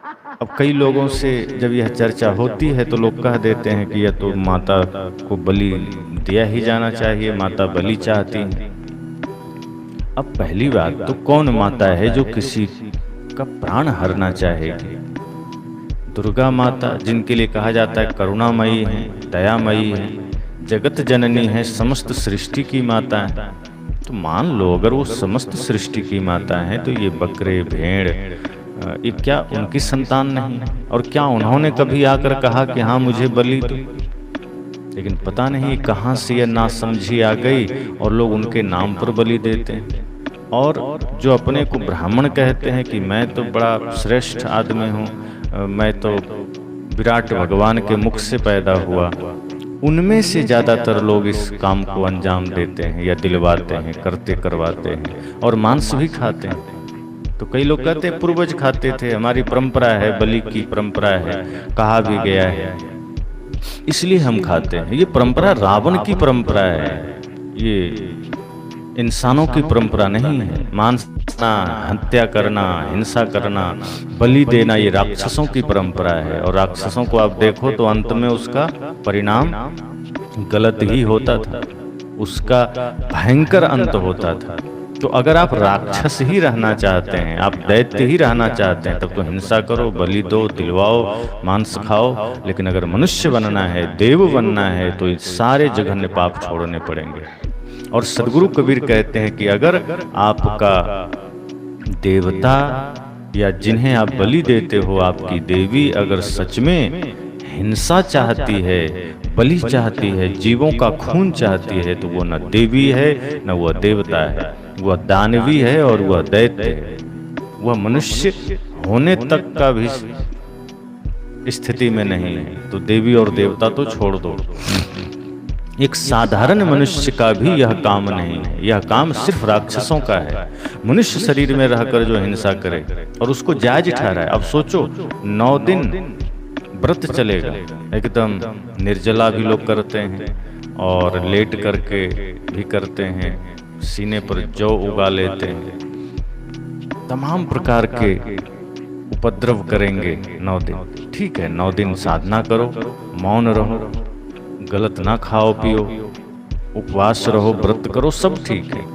अब कई लोगों से जब यह चर्चा होती है तो लोग कह देते हैं कि यह तो माता को बलि दिया ही जाना चाहिए, माता बलि चाहती है। अब पहली बात तो कौन माता है जो किसी का प्राण हरना चाहेगी? दुर्गा माता, जिनके लिए कहा जाता है करुणामयी है, दयामयी है, जगत जननी है, समस्त सृष्टि की माता है। तो मान लो अगर वो समस्त सृष्टि की माता है तो ये बकरे भेड़ ये क्या उनकी संतान नहीं? और क्या उन्होंने कभी आकर कहा कि हाँ मुझे बलि दो? लेकिन पता नहीं कहाँ से यह नासमझी आ गई और लोग उनके नाम पर बलि देते हैं। और जो अपने को ब्राह्मण कहते हैं कि मैं तो बड़ा श्रेष्ठ आदमी हूँ, मैं तो विराट भगवान के मुख से पैदा हुआ, उनमें से ज़्यादातर लोग इस काम को अंजाम देते हैं या दिलवाते हैं, करते करवाते हैं और मांस भी खाते हैं। तो कई लोग कहते हैं पूर्वज खाते थे, हमारी परंपरा है, बलि की परंपरा है, कहा भी गया है इसलिए हम खाते हैं। ये परंपरा रावण की परंपरा है, ये इंसानों की परंपरा नहीं है। मांस खाना, हत्या करना, हिंसा करना, बलि देना ये राक्षसों की परंपरा है। और राक्षसों को आप देखो तो अंत में उसका परिणाम गलत ही होता था, उसका भयंकर अंत होता था। तो अगर आप राक्षस ही रहना चाहते हैं, आप दैत्य ही रहना चाहते हैं, तब तो हिंसा करो, बलि दो, दिलवाओ, मांस खाओ। लेकिन अगर मनुष्य बनना है, देव बनना है, तो ये सारे जघन्य पाप छोड़ने पड़ेंगे। और सदगुरु कबीर कहते हैं कि अगर आपका देवता या जिन्हें आप बलि देते हो, आपकी देवी अगर सच में हिंसा चाहती है, बलि चाहती है, जीवों का खून चाहती है, तो वो न देवी है न वह देवता है, वह दानवी है और वह दैत्य है। वह मनुष्य होने तक का भी स्थिति में नहीं है। तो देवी और देवता तो छोड़ दो, एक साधारण मनुष्य का भी यह काम नहीं है। यह काम सिर्फ राक्षसों का है। मनुष्य शरीर में रहकर जो हिंसा करे और उसको जायज ठहराए। अब सोचो 9 दिन व्रत चलेगा, एकदम निर्जला भी लोग करते हैं और लेट करके भी करते हैं, सीने पर जौ उगा लेते हैं, तमाम प्रकार के उपद्रव करेंगे 9 दिन। ठीक है, 9 दिन साधना करो, मौन रहो, गलत ना खाओ पियो, उपवास रहो, व्रत करो, सब ठीक है।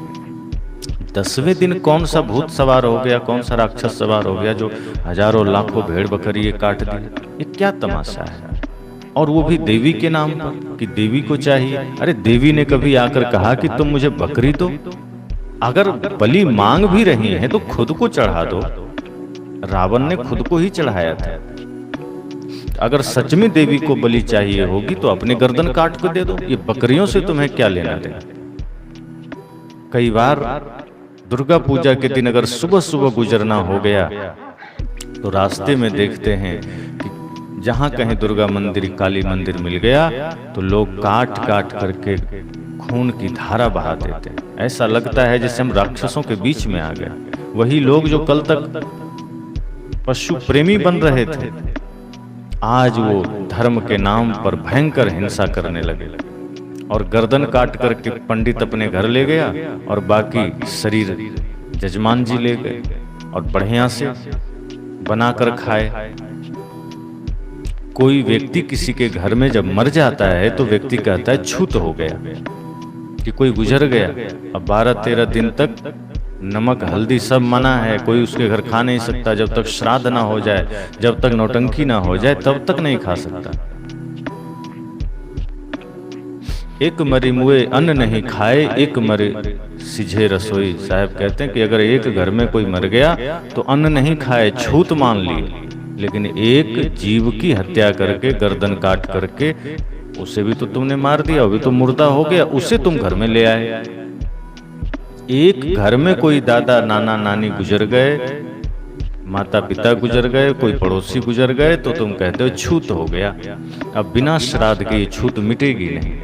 10वें दिन कौन सा भूत सवार हो गया, कौन सा राक्षस सवार हो गया जो हजारों लाखों भेड़ बकरी काट दिए? ये क्या तमाशा है? और वो भी देवी के नाम पर कि देवी को चाहिए। अरे देवी ने कभी आकर कहा कि तुम मुझे बकरी दो? अगर बलि मांग भी रही हैं तो खुद को चढ़ा दो। रावण ने खुद को ही चढ़ाया था। अगर सच में देवी को बलि चाहिए होगी तो अपने गर्दन काट कर दे दो, ये बकरियों से तुम्हें क्या लेना देना। कई बार दुर्गा पूजा के दिन अगर सुबह सुबह गुजरना हो गया तो रास्ते में देखते हैं कि जहां कहीं दुर्गा मंदिर, काली मंदिर मिल गया तो लोग काट काट करके खून की धारा बहा देते हैं। ऐसा लगता है जैसे हम राक्षसों के बीच में आ गए। वही लोग जो कल तक पशु प्रेमी बन रहे थे, आज वो धर्म के नाम पर भयंकर हिंसा करने लगे और गर्दन काट करके पंडित अपने घर ले गया और बाकी शरीर जजमान जी ले गए और बढ़िया से बनाकर खाए। कोई व्यक्ति किसी के घर में जब मर जाता है तो व्यक्ति कहता है छूत हो गया, कि कोई गुजर गया। अब 12-13 दिन तक नमक हल्दी सब मना है, कोई उसके घर खा नहीं सकता जब तक श्राद्ध ना हो जाए, जब तक नौटंकी ना हो जाए तब तक नहीं खा सकता। एक मरी मुए अन्न नहीं खाए, एक मरे सिझे रसोई। साहब कहते हैं कि अगर एक घर में कोई मर गया तो अन्न नहीं खाए, छूत मान ली, लेकिन एक जीव की हत्या करके, गर्दन काट करके, उसे भी तो तुमने मार दिया, वो भी तो मुर्दा हो गया, उसे तुम घर में ले आए। एक घर में कोई दादा नाना नानी गुजर गए, माता पिता गुजर गए, कोई पड़ोसी गुजर गए, तो तुम कहते हो छूत हो गया। अब बिना श्राद्ध के ये छूत मिटेगी नहीं।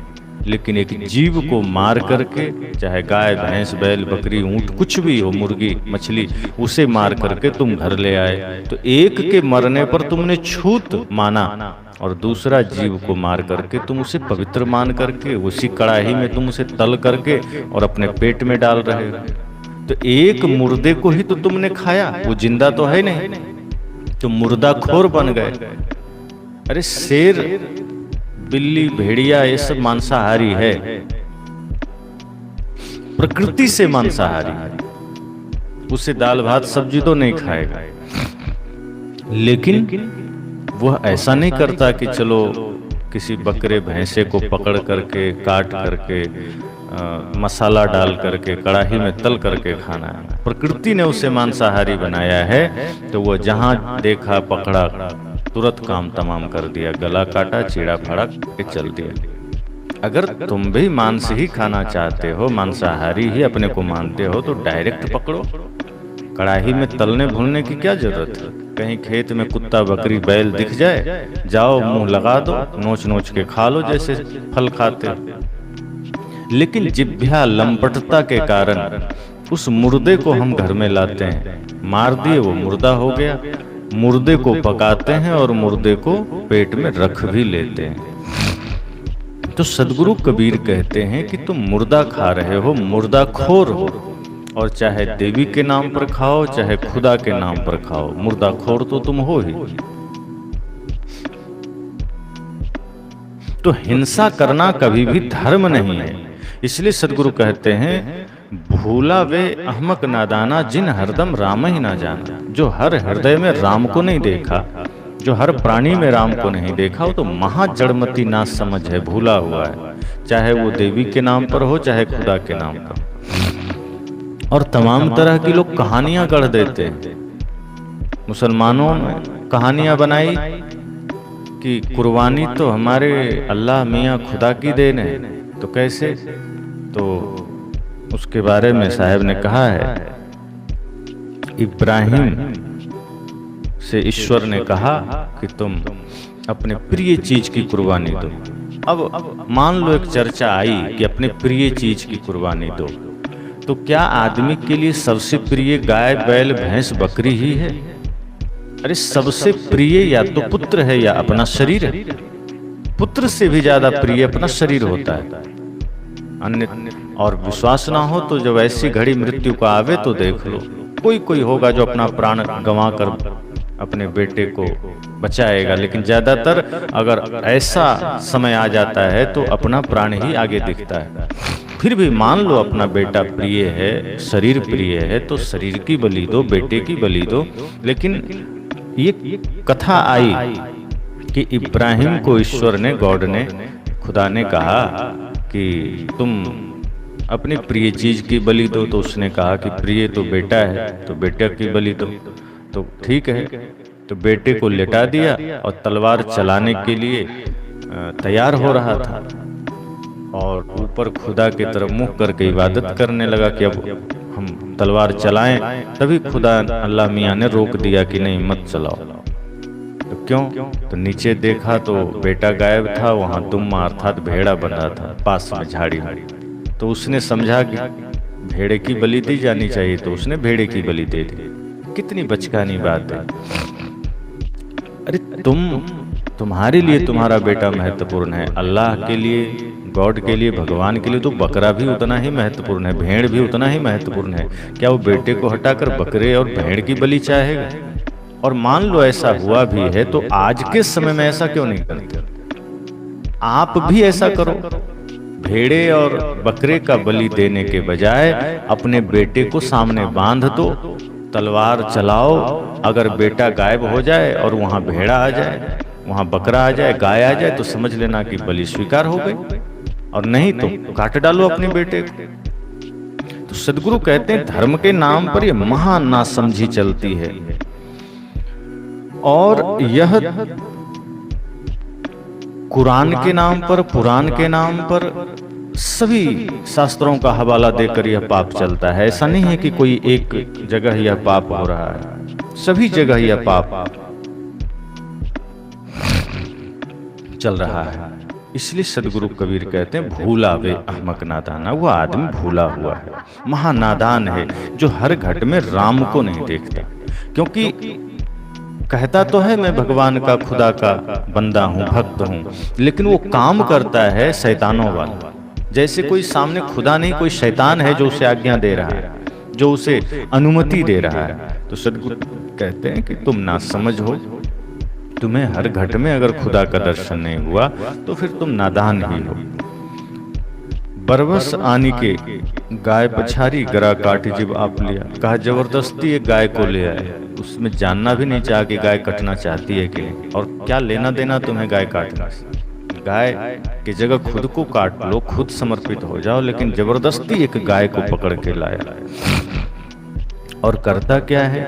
लेकिन एक जीव को मार करके, चाहे गाय भैंस बैल बकरी ऊंट कुछ भी हो, मुर्गी मछली, उसे मार करके तुम घर ले आए, तो एक के मरने पर तुमने छूत माना और दूसरा जीव को मार करके तुम उसे पवित्र मान करके उसी कड़ाही में तुम उसे तल करके और अपने पेट में डाल रहे हो। तो एक मुर्दे को ही तो तुमने खाया, वो जिंदा तो है नहीं। तो मुर्दाखोर बन गए। अरे शेर, बिल्ली, भेड़िया ये सब मांसाहारी है, प्रकृति से मांसाहारी है, उसे दाल भात सब्जी तो नहीं खाएगा। लेकिन वह ऐसा नहीं करता कि चलो किसी बकरे भैंसे को पकड़ करके काट करके मसाला डाल करके कड़ाही में तल करके खाना है। प्रकृति ने उसे मांसाहारी बनाया है, तो वह जहां देखा पकड़ा तुरंत काम तमाम कर दिया, गला काटा, चीड़ा फाड़ा के चल दिया। अगर तुम भी मांस ही खाना चाहते हो, मांसाहारी ही अपने को मानते हो, तो डायरेक्ट पकड़ो, कड़ाही में तलने भूनने की क्या जरूरत है। कहीं खेत में कुत्ता बकरी बैल दिख जाए, जाओ मुंह लगा दो, नोच नोच के खा लो जैसे फल खाते हो। लेकिन जिह्वा लंपटता के कारण उस मुर्दे को हम घर में लाते हैं, मार दिए वो मुर्दा हो गया, मुर्दे को पकाते हैं और मुर्दे को पेट में रख भी लेते हैं। तो सदगुरु कबीर कहते हैं कि तुम मुर्दा खा रहे हो, मुर्दाखोर हो, और चाहे देवी के नाम पर खाओ चाहे खुदा के नाम पर खाओ, मुर्दाखोर तो तुम हो ही। तो हिंसा करना कभी भी धर्म नहीं है। इसलिए सदगुरु कहते हैं, भूला वे अहमक नादाना, जिन हरदम राम ही ना जाना। जो हर हृदय में राम को नहीं देखा, जो हर प्राणी में राम को नहीं देखा, वो तो महाजड़मती ना समझ है, भूला हुआ है, चाहे वो देवी के नाम पर हो चाहे खुदा के नाम पर। और तमाम तरह की लोग कहानियां गढ़ देते हैं। मुसलमानों में कहानियां बनाई कि कुर्बानी तो हमारे अल्लाह मियाँ खुदा की देन है। तो कैसे? तो उसके बारे में साहब ने कहा है, इब्राहिम से ईश्वर ने कहा कि तुम अपने प्रिय चीज की कुर्बानी दो। अब मान लो एक चर्चा आई कि अपने प्रिय चीज की कुर्बानी दो, तो क्या आदमी के लिए सबसे प्रिय गाय बैल भैंस बकरी ही है? अरे सबसे प्रिय या तो पुत्र है या अपना शरीर है। पुत्र से भी ज्यादा प्रिय अपना शरीर होता है। अन्य और विश्वास ना हो तो जब ऐसी घड़ी मृत्यु का आवे तो देख लो, कोई होगा जो अपना प्राण गंवा कर अपने बेटे को बचाएगा, लेकिन ज्यादातर अगर ऐसा समय आ जाता है तो अपना प्राण ही आगे दिखता है। फिर भी मान लो अपना बेटा प्रिय है, शरीर प्रिय है, तो शरीर की बलि दो, बेटे की बलि दो। लेकिन ये कथा आई कि इब्राहिम को ईश्वर ने, गॉड ने, खुदा ने कहा कि तुम अपनी प्रिय चीज की बलि दो। तो उसने कहा कि प्रिय तो बेटा है, तो बेटे की बलि दो। तो ठीक है, तो बेटे को लेटा दिया और तलवार चलाने के लिए तैयार हो रहा था, और ऊपर खुदा की तरफ मुंह करके इबादत करने लगा कि अब हम तलवार चलाएं। तभी खुदा अल्लाह मियाँ ने रोक दिया कि नहीं, मत चलाओ। तो क्यों? तो नीचे देखा तो बेटा गायब था, वहां दुम्मा अर्थात भेड़ा बंधा था पास में झाड़ी में। तो उसने समझा कि भेड़े की बलि दी जानी चाहिए, तो उसने भेड़े की बलि दे दी। कितनी बचकानी बात है। अरे तुम्हारे लिए तुम्हारा बेटा महत्वपूर्ण है, अल्लाह के लिए, गॉड के लिए, भगवान के लिए तो बकरा भी उतना ही महत्वपूर्ण है, भेड़ भी उतना ही महत्वपूर्ण है। क्या वो बेटे को हटाकर बकरे और भेड़ की बलि चाहेगा? और मान लो ऐसा हुआ भी है, तो आज के समय में ऐसा क्यों नहीं करते? आप भी ऐसा करो। भेड़े और बकरे का बलि देने के बजाय अपने बेटे को सामने बांध दो, तलवार चलाओ। अगर बेटा गायब हो जाए और वहां भेड़ा आ जाए, वहां बकरा आ जाए, गाय आ जाए, तो समझ लेना कि बलि स्वीकार हो गई, और नहीं तो काट डालो अपने बेटे को। तो सदगुरु कहते हैं धर्म के नाम पर यह महान नासमझी चलती है, और यह कुरान के नाम पर, पुराण के नाम पर, सभी शास्त्रों का हवाला देकर यह पाप चलता है। ऐसा नहीं है कि कोई एक जगह यह पाप हो रहा है, सभी जगह यह पाप चल रहा है। इसलिए सदगुरु कबीर कहते हैं, भूला वे अहमक नादाना। वो आदमी भूला हुआ है, महानादान है, जो हर घट में राम को नहीं देखता। क्योंकि कहता तो है मैं भगवान का, खुदा का बंदा हूँ, भक्त हूँ, लेकिन वो काम करता है शैतानों वाला। जैसे कोई सामने खुदा नहीं, कोई शैतान है जो उसे आज्ञा दे रहा है, जो उसे अनुमति दे रहा है। तो सदगुरु कहते हैं कि तुम ना समझ हो, तुम्हें हर घट में अगर खुदा का दर्शन नहीं हुआ तो फिर तुम नादान ही हो। बरबस आनी के गाय पछारी गरा काटी जिब आप लिया, कहा जबरदस्ती एक गाय को ले आए, उसमें जानना भी नहीं चाहा कि गाय कटना चाहती है कि नहीं, और क्या लेना देना तुम्हें गाय काटने से। गाय की जगह खुद को काट लो, खुद समर्पित हो जाओ, लेकिन जबरदस्ती एक गाय को पकड़ के लाया। और करता क्या है,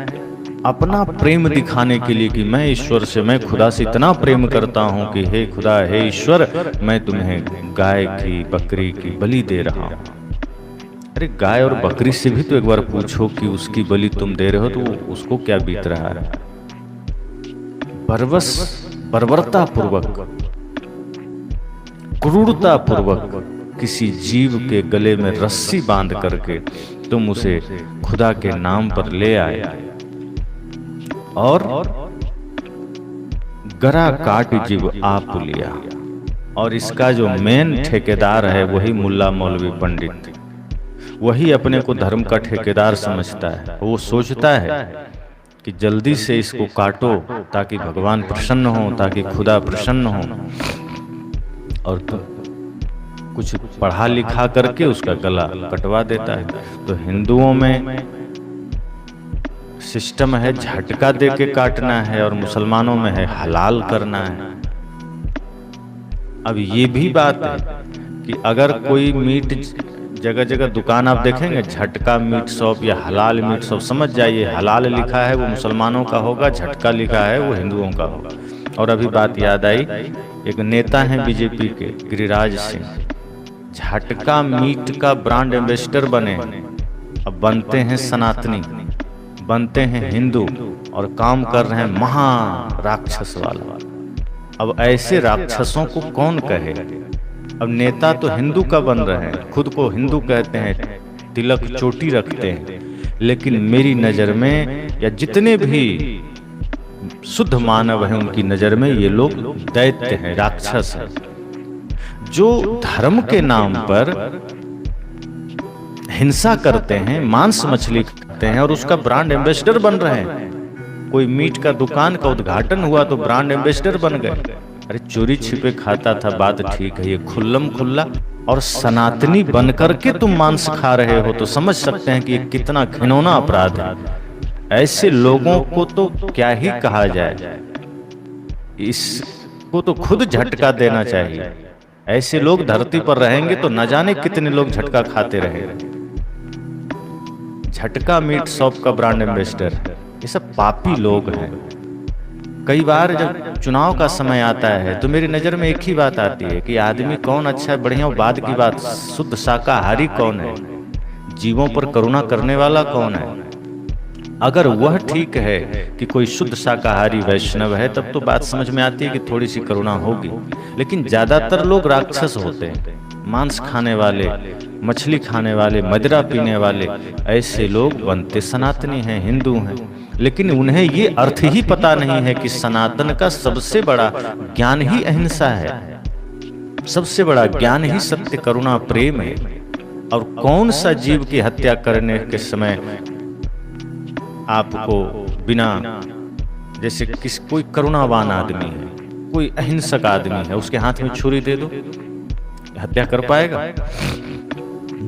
अपना प्रेम दिखाने के लिए कि मैं ईश्वर से, मैं खुदा से इतना प्रेम करता हूं कि हे खुदा, हे ईश्वर, मैं तुम्हें गाय की बकरी की बलि दे रहा हूं। अरे गाय और बकरी से भी तो एक बार पूछो कि उसकी बलि तुम दे रहे हो तो उसको क्या बीत रहा है। बर्बरता पूर्वक, क्रूरता पूर्वक किसी जीव के गले में रस्सी बांध करके तुम उसे खुदा के नाम पर ले आए और गरा काट जिब आप लिया। और इसका जो मेन ठेकेदार है वही मुल्ला मौलवी पंडित, वही अपने को धर्म का ठेकेदार समझता है। वो सोचता है कि जल्दी से इसको काटो ताकि भगवान प्रसन्न हो, ताकि खुदा प्रसन्न हो, और तो कुछ पढ़ा लिखा करके उसका गला कटवा देता है। तो हिंदुओं में सिस्टम है झटका दे के काटना है, और मुसलमानों में है हलाल करना है। अब ये भी बात है कि अगर कोई मीट, जगह जगह दुकान आप देखेंगे झटका मीट शॉप या हलाल मीट शॉप, समझ जाइए हलाल लिखा है वो मुसलमानों का होगा, झटका लिखा है वो हिंदुओं का होगा। और अभी बात याद आई, एक नेता है बीजेपी के गिरिराज सिंह, झटका मीट का ब्रांड एम्बेसडर बने, अब बनते हैं सनातनी, बनते हैं हिंदू, और काम कर रहे हैं महा राक्षस वाला। अब ऐसे राक्षसों को कौन कहे। अब नेता तो हिंदू का बन रहे हैं, खुद को हिंदू कहते हैं, तिलक चोटी रखते हैं, लेकिन मेरी नजर में या जितने भी शुद्ध मानव हैं उनकी नजर में ये लोग दैत्य हैं, राक्षस हैं, जो धर्म के नाम पर हिंसा करते हैं, मांस मछली करते हैं और उसका ब्रांड एम्बेसडर बन रहे हैं। कोई मीट का दुकान का उद्घाटन हुआ तो ब्रांड एम्बेसडर बन गए। अरे चोरी छिपे खाता था बात ठीक है, ये खुल्लम खुल्ला और सनातनी बनकर के तुम मांस खा रहे हो तो समझ सकते हैं कि ये कितना घिनौना अपराध है। ऐसे लोगों को तो क्या ही कहा जाए, इसको तो खुद झटका देना चाहिए। ऐसे लोग धरती पर रहेंगे तो न जाने कितने लोग झटका खाते रहेंगे। झटका मीट शॉप का ब्रांड एम्बेसडर, ये सब पापी लोग हैं। कई बार जब चुनाव का समय आता है तो मेरी नजर में एक ही बात आती है कि आदमी कौन अच्छा है, बढ़िया बाद की बात, शुद्ध शाकाहारी कौन है, जीवों पर करुणा करने वाला कौन है। अगर वह ठीक है कि कोई शुद्ध शाकाहारी वैष्णव है तब तो बात समझ में आती है कि थोड़ी सी करुणा होगी, लेकिन ज्यादातर लोग राक्षस होते हैं, मांस खाने वाले, मछली खाने वाले, मदिरा पीने वाले, ऐसे लोग बनते सनातनी हैं, हिंदू हैं, लेकिन उन्हें ये अर्थ ही पता नहीं है कि सनातन का सबसे बड़ा ज्ञान ही अहिंसा है, सबसे बड़ा ज्ञान ही सत्य, करुणा, प्रेम है। और कौन सा जीव की हत्या करने के समय आपको बिना, जैसे कोई करुणावान आदमी है, कोई अहिंसक आदमी है, उसके हाथ में छुरी दे दो, हत्या कर पाएगा?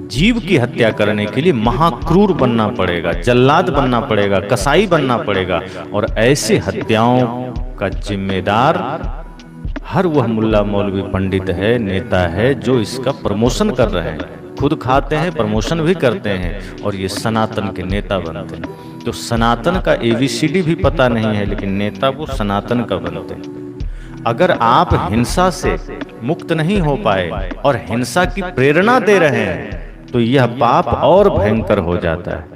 जीव की हत्या करने के लिए महाक्रूर बनना पड़ेगा, जल्लाद बनना पड़ेगा, कसाई बनना पड़ेगा। और ऐसे हत्याओं का जिम्मेदार हर वह मुल्ला मौलवी पंडित है, नेता है, जो इसका प्रमोशन कर रहे हैं, खुद खाते हैं, प्रमोशन भी करते हैं, और ये सनातन के नेता बनते हैं। तो सनातन का ABCD भी पता नहीं है, लेकिन नेता वो सनातन का बनते हैं। अगर आप हिंसा से मुक्त नहीं हो पाए और हिंसा की प्रेरणा दे रहे हैं तो यह पाप और भयंकर हो जाता है।